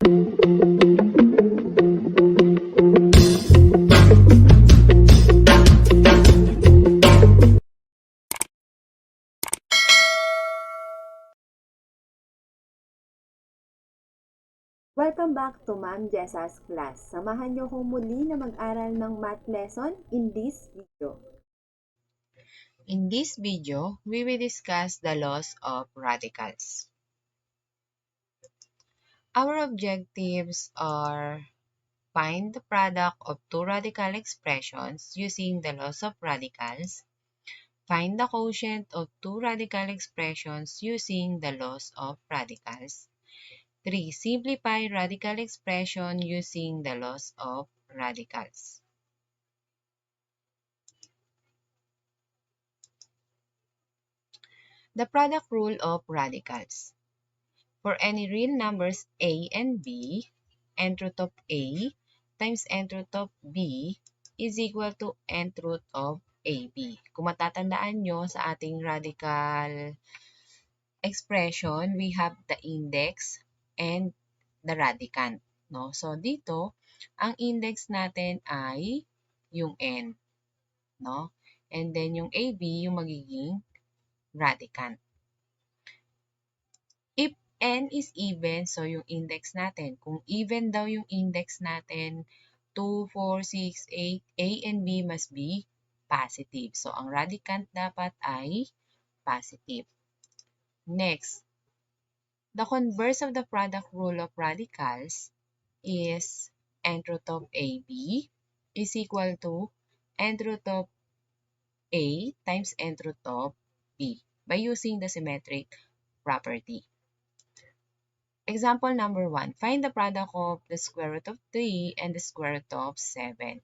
Welcome back to Ma'am Jessa's class. Samahan niyo kong muli na mag-aral ng math lesson in this video. In this video, we will discuss the laws of radicals. Our objectives are find the product of two radical expressions using the laws of radicals, find the quotient of two radical expressions using the laws of radicals. 3. Simplify radical expression using the laws of radicals. The product rule of radicals. For any real numbers a and b, nth root of a times nth root of b is equal to nth root of ab. Kung matatandaan nyo sa ating radical expression, we have the index and the radicand. No? So, dito, ang index natin ay yung n. No? And then, yung ab, yung magiging radicand. If n is even, so yung index natin, kung even daw yung index natin, 2, 4, 6, 8, a and b must be positive. So, ang radicand dapat ay positive. Next, the converse of the product rule of radicals is nth root of ab is equal to nth root of a times nth root of b by using the symmetric property. Example number 1, find the product of the square root of 3 and the square root of 7.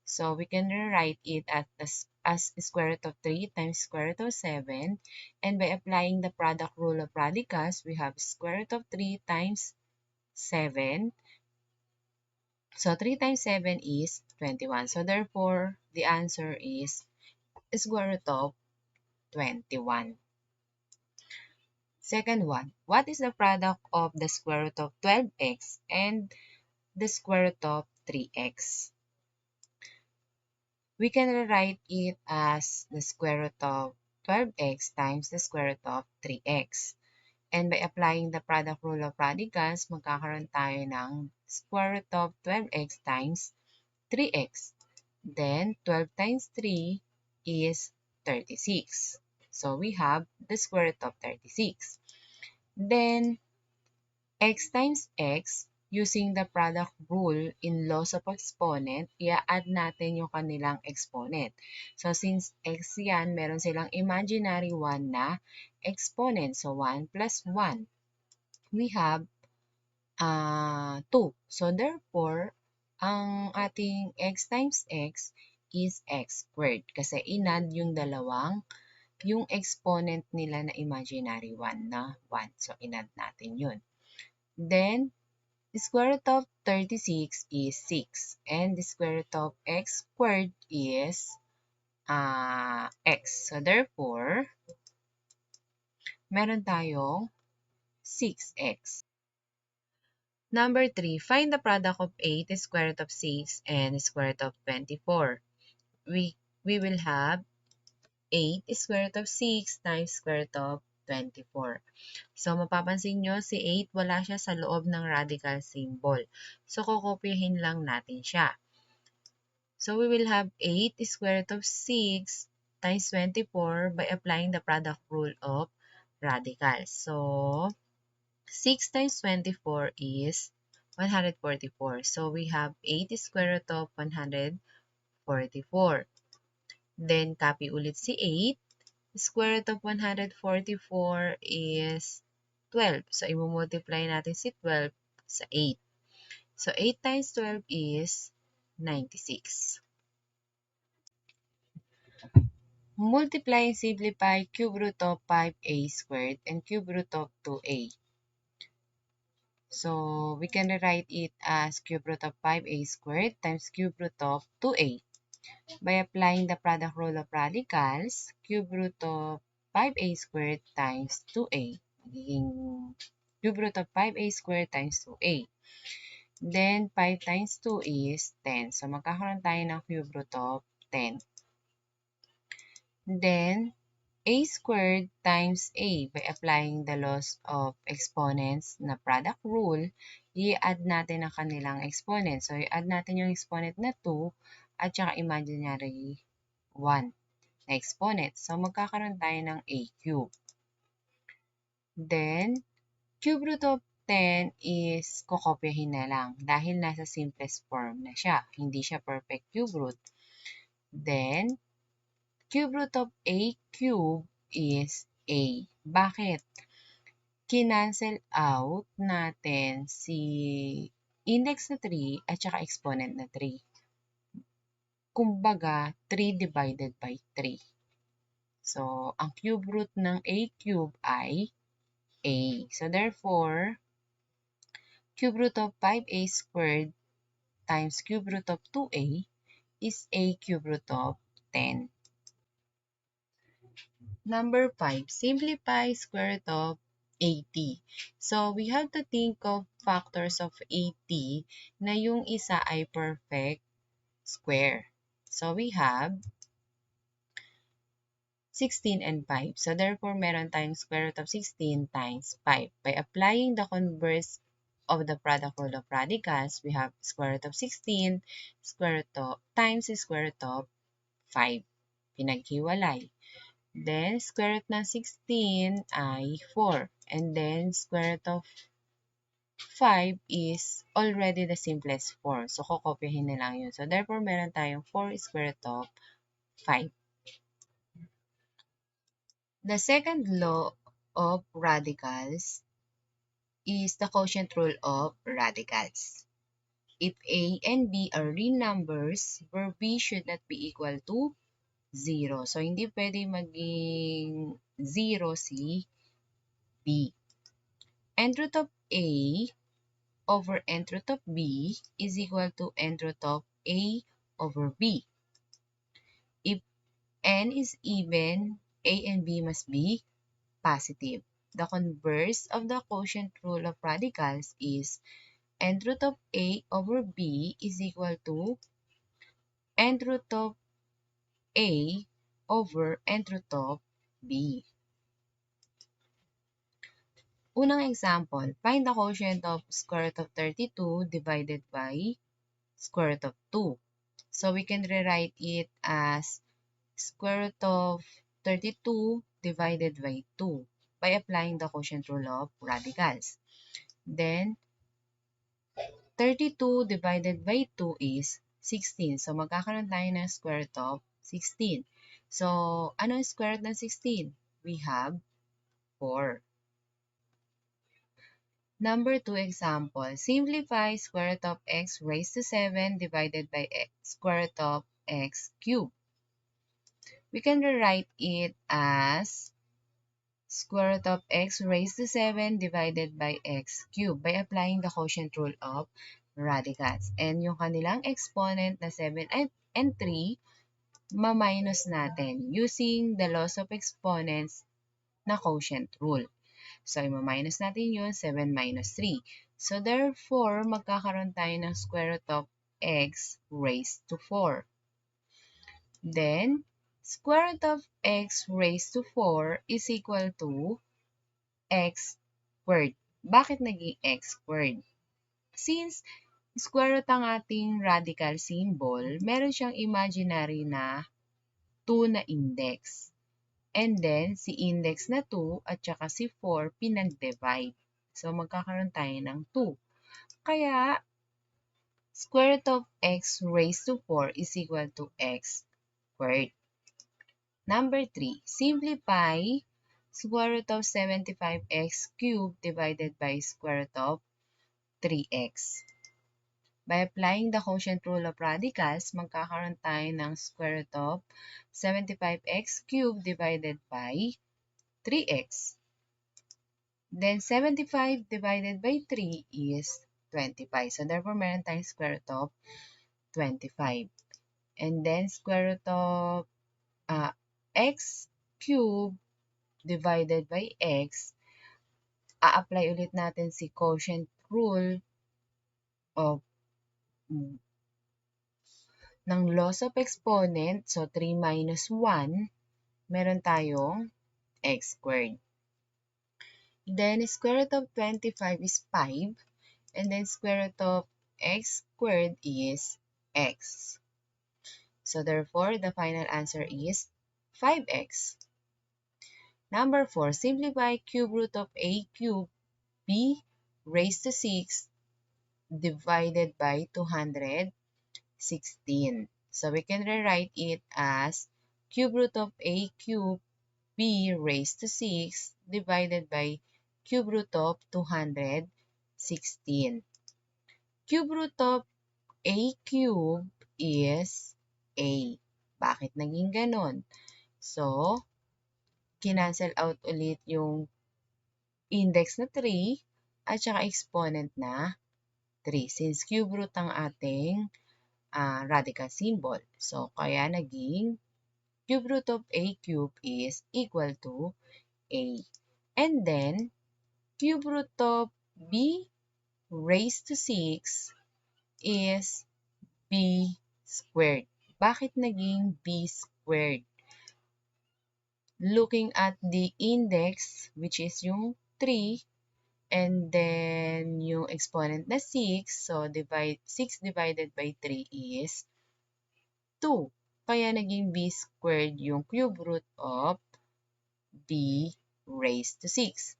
So we can rewrite it as square root of 3 times square root of 7. And by applying the product rule of radicals, we have square root of 3 times 7. So 3 times 7 is 21. So therefore, the answer is square root of 21. Second one, what is the product of the square root of 12x and the square root of 3x? We can rewrite it as the square root of 12x times the square root of 3x. And by applying the product rule of radicals, magkakaroon tayo ng square root of 12x times 3x. Then, 12 times 3 is 36. So, we have the square root of 36. Then, x times x, using the product rule in laws of exponent, i-add natin yung kanilang exponent. So, since x yan, meron silang imaginary 1 na exponent. So, 1 plus 1. We have 2. So, therefore, ang ating x times x is x squared. Kasi inad yung yung exponent nila na imaginary 1 na 1. So, inad natin yun. Then, the square root of 36 is 6. And the square root of x squared is x. So, therefore, meron tayong 6x. Number 3, find the product of 8, the square root of 6, and the square root of 24. We will have 8 square root of 6 times square root of 24. So, mapapansin nyo, si 8 wala siya sa loob ng radical symbol. So, kukopyahin lang natin siya. So, we will have 8 square root of 6 times 24 by applying the product rule of radicals. So, 6 times 24 is 144. So, we have 8 square root of 144. Then, copy ulit si 8. Square root of 144 is 12. So, i-multiply natin si 12 sa 8. So, 8 times 12 is 96. Multiply and simplify cube root of 5a squared and cube root of 2a. So, we can rewrite it as cube root of 5a squared times cube root of 2a. By applying the product rule of radicals, cube root of 5a squared times 2a. Magiging cube root of 5a squared times 2a. Then, 5 times 2 is 10. So, magkakaroon tayo ng cube root of 10. Then, a squared times a. By applying the laws of exponents na product rule, i-add natin ang kanilang exponent. So, i-add natin yung exponent na 2 at saka imaginary 1 na exponent. So, magkakaroon tayo ng a cube. Then, cube root of 10 is kokopyahin na lang dahil nasa simplest form na siya. Hindi siya perfect cube root. Then, cube root of a cube is a. Bakit? Kinancel out natin si index na 3 at saka exponent na 3. Kumbaga, 3 divided by 3. So, ang cube root ng a cube ay a. So, therefore, cube root of 5a squared times cube root of 2a is a cube root of 10. Number 5, simplify square root of 80. So, we have to think of factors of 80 na yung isa ay perfect square. So, we have 16 and 5. So, therefore, meron tayong square root of 16 times 5. By applying the converse of the product rule of radicals, we have square root of 16 square root of, times square root of 5. Pinaghiwalay. Then, square root ng 16 ay 4. And then, square root of 5 is already the simplest form. So, kokopyahin na lang yun. So, therefore, meron tayong 4 square root of 5. The second law of radicals is the quotient rule of radicals. If A and B are real numbers, where B should not be equal to 0. So, hindi pwede maging 0 si B. N root of A over n root of B is equal to n root of A over B. If n is even, A and B must be positive. The converse of the quotient rule of radicals is n root of A over B is equal to n root of A over n root of B. Unang example, find the quotient of square root of 32 divided by square root of 2. So we can rewrite it as square root of 32 divided by 2 by applying the quotient rule of radicals. Then, 32 divided by 2 is 16. So, magkakaroon tayo ng square root of 16. So, ano ang square root ng 16? We have 4. Number 2 example. Simplify square root of x raised to 7 divided by square root of x cubed. We can rewrite it as square root of x raised to 7 divided by x cubed by applying the quotient rule of radicals. And yung kanilang exponent na 7 and 3, ma-minus natin using the laws of exponents na quotient rule. So, ima-minus natin yun, 7 minus 3. So, therefore, magkakaroon tayo ng square root of x raised to 4. Then, square root of x raised to 4 is equal to x squared. Bakit naging x squared? Since square root ang ating radical symbol, meron siyang imaginary na 2 na index. And then, si index na 2 at saka si 4 pinag-divide. So, magkakaroon tayo ng 2. Kaya, square root of x raised to 4 is equal to x squared. Number 3, simplify square root of 75x cubed divided by square root of 3x. By applying the quotient rule of radicals, magkakaroon tayo ng square root of 75x cubed divided by 3x. Then, 75 divided by 3 is 25. So, therefore, meron tayong square root of 25. And then, square root of x cubed divided by x, a-apply ulit natin si quotient rule of ng loss of exponent, so 3 minus 1, meron tayong x squared. Then, square root of 25 is 5, and then square root of x squared is x. So, therefore, the final answer is 5x. Number 4, simplify cube root of a cube b raised to 6 divided by 216. So we can rewrite it as cube root of a cube b raised to 6 divided by cube root of 216. Cube root of a cube is a. Bakit naging ganon? So, kinancel out ulit yung index na 3 at saka exponent na 3 since cube root ang ating radical symbol. So, kaya naging cube root of a cube is equal to a. And then, cube root of b raised to 6 is b squared. Bakit naging b squared? Looking at the index, which is yung 3, and then yung exponent na 6, so 6 divided by 3 is 2. Kaya naging b squared yung cube root of b raised to 6.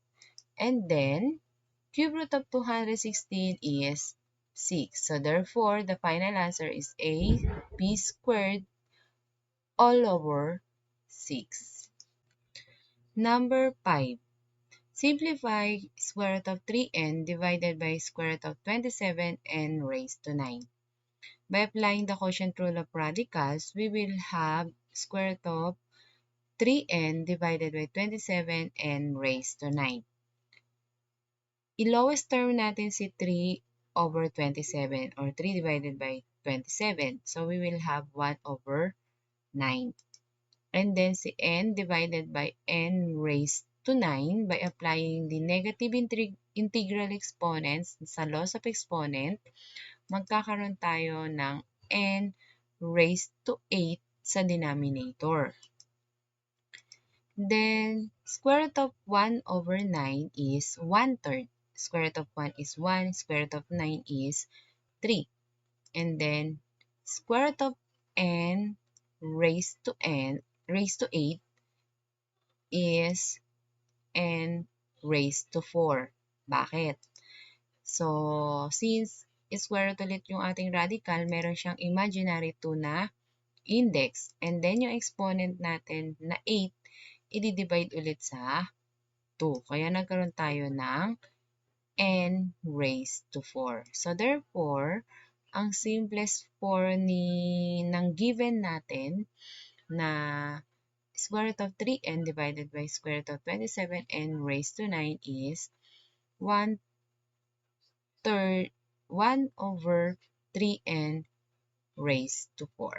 And then, cube root of 216 is 6. So therefore, the final answer is a b squared all over 6. Number 5. Simplify square root of 3n divided by square root of 27n raised to 9. By applying the quotient rule of radicals, we will have square root of 3n divided by 27n raised to 9. I-lowest term natin si 3 over 27 or 3 divided by 27. So we will have 1 over 9. And then si n divided by n raised to 9 by applying the negative integral exponents sa loss of exponent, magkakaroon tayo ng n raised to 8 sa denominator. Then, square root of 1 over 9 is 1/3. Square root of 1 is 1, square root of 9 is 3. And then, square root of n raised to 8 is n raised to 4. Bakit? So, since square root ulit yung ating radical, meron siyang imaginary 2 na index. And then, yung exponent natin na 8, i-divide ulit sa 2. Kaya nagkaroon tayo ng n raised to 4. So, therefore, ang simplest form ng given natin na square root of 3n divided by square root of 27n raised to 9 is 1 over 3n raised to 4.